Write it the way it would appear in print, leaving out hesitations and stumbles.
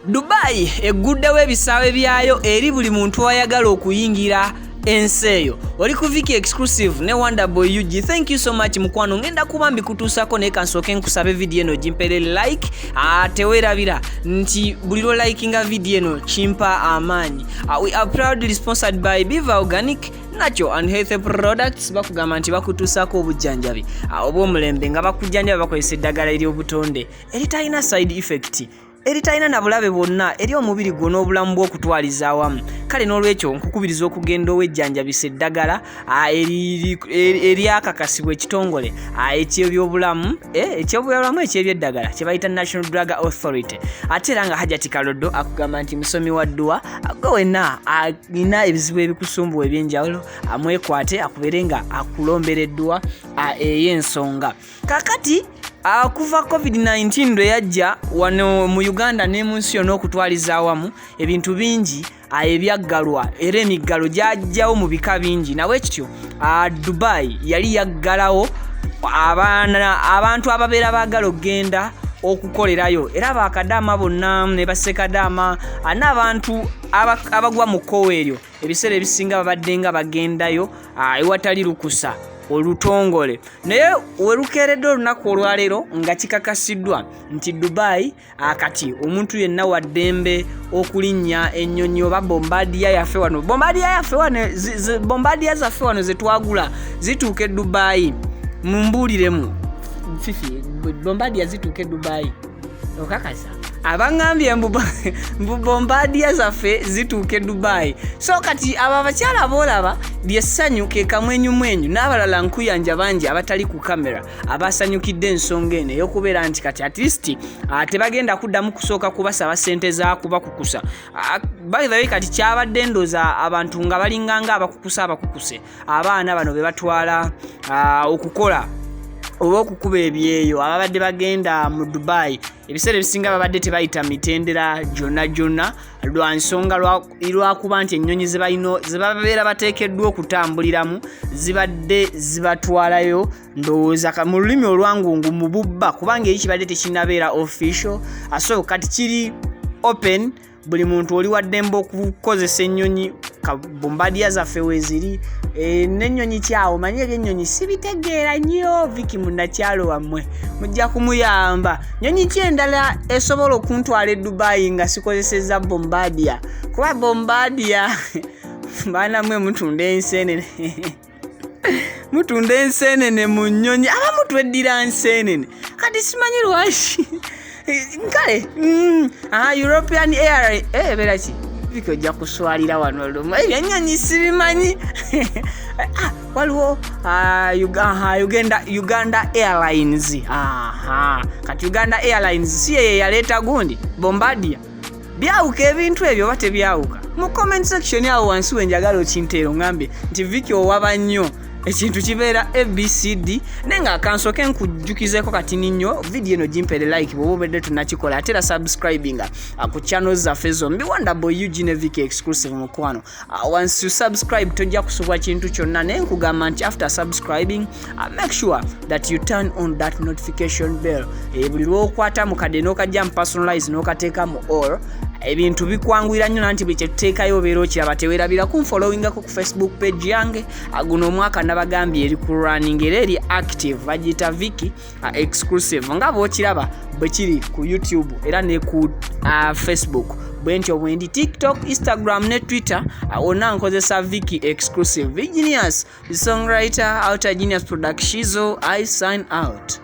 Dubai eguddewo ebisaawe byayo eri buli muntu ayagala okuyingira ensi eyo. Oli ku Viki Exclusive ne Wonderboy UG. Thank you so much mukwano. Ngenda kuba mbikutuusako naye kansooke nkusabe video eno gimpere like. Teweerabira nti buli lwo likinga video eno kimpa amaanyi. We are proudly sponsored by Biva Organic Natural and Healthy Products. Bakugamba nti bakutuusako obujjanjabi obw'omulembe nga bakujjanjaba bakozesa eddagala ery'obutonde eritalina side effect, eritalina na bulabe bwonna eri omubiri gwo n'obulamu bw'okutwaliza awamu. Kale n'olwekyo nkukubiriza okugenda owejjanjabisa eddagala eryakakasibwa ekitongole eky'ebyobulamu eky'eby'eddagala kye bayita National Drug Authority. Ate era nga Hajati Kalodo akugamba nti musomi wa ddwa gwe wenna alina ebizibu ebikusumbuwa eby'enjawulo amwekwate akubeere nga akulombereddwa ey'ensonga. Kakati kuva COVID-19 ndo yajja wano mu Uganda ne mu nsi yonna okutwaliza awamu ebintu bingi ebyaggalwa era emiggalo gyajjawo mu bika bingi. Nawe kityo Dubai yali yaggalawo abantu ababeera baagala okgenda okukolerayo era bakadaama bonna ne basekadaama n'abantu abagwa mu kkowe eryo ebiseera ebisinga babadde nga bagendayo ewatali lukusa olutongole. Naye werukeeredde olunaku olwaleero nga kikakasiddwa nti Dubai kati omuntu yenna wa ddembe okulinnya ennyonyi oba bombardier yaffe wano. Bombardier zaffe wano ze twagula zituuka e Dubai. Mumbuuliremu Fifi, bombardier zituuka e Dubai okakasa abangambye mbu bombardier zaffe zituuka e Dubai. So kati abo abakyala boolaba lyessanyu ke kamwenyumwenyu n'abalala nkuyanja bangi abatali ku kamera abasanyukidde ensonga eno ey'okubeera nti kati at least tebagenda kuddamu kusooka kubasaba ssente za kubakukusa. By the way kati kyabadde ndooza abantu nga balinganga abakukuse abaana bano be batwala okukola oba okukuba ebyeyo ababadde bagenda mu Dubai ebiseera ebisinga babadde tebayita mitendera gyonna lwa nsonga lwakuba nti ennyonyi ze babeera bateekeddwa okutambuliramu zibadde zibatwalayo ndowooza mu lulimi olwangungu mu bubba kubanga eri kibadde tekinabeera official. So kati kiri open, buli muntu oli waddembe okukozesa ennyonyi bombardier zaffe weziri n'ennyonyi kyawo manye ebyennyonyi sibitegeera nnyo. Viki munnakyalo wammwe mujja kumuyamba. Nnyonyi ki endala esobola okuntwala e Dubai nga sikozesezza bombardier? Kuba bombardier baana mmwe mutunda enseenene mu nnyonyi aba mutweddira enseenene kati simanyi lwaki nkale European Air ebeera ki Viki ojja kuswalira wano lumu ebyennyonyi sibimanyi. Waliwo Uganda Airlines. Kati Uganda Airlines si ye yaleeta gundi bombardier. Byawuka ebintu ebyo oba tebyawuka? Mu comment section awo wansi wenjagala okinteero ngambe nti Viki owaba nnyo ekintu kibeera ABCD nenga akansooke nkujjukizeko kati nnyo video eno gimpere like bw'oba obadde tunakikola ate era subscribinga ku channels zaffe zombi Wonderboy UG ne Viki Exclusive mukwano. Once you subscribe tojja kusubwa kintu kyonna naye nkugamba nti after subscribing make sure that you turn on that notification bell. Buli lw'okwata mu kadde n'okajja mu personalize n'okateeka mu all ebintu bikwanguyira nnyo nanti bwe kyetuteekayo obeera okiraba. Teweerabira kunfollowingako ku Facebook page yange guno omwaka nabagambye eri ku running era eri active bagiyita Viki Exclusive nga bw'okiraba bwe kiri ku YouTube era ne ku Facebook bwentyo bwendi TikTok, Instagram ne Twitter wonna nkozesa Viki Exclusive. Genius, the songwriter, Outer Genius Production, I sign out.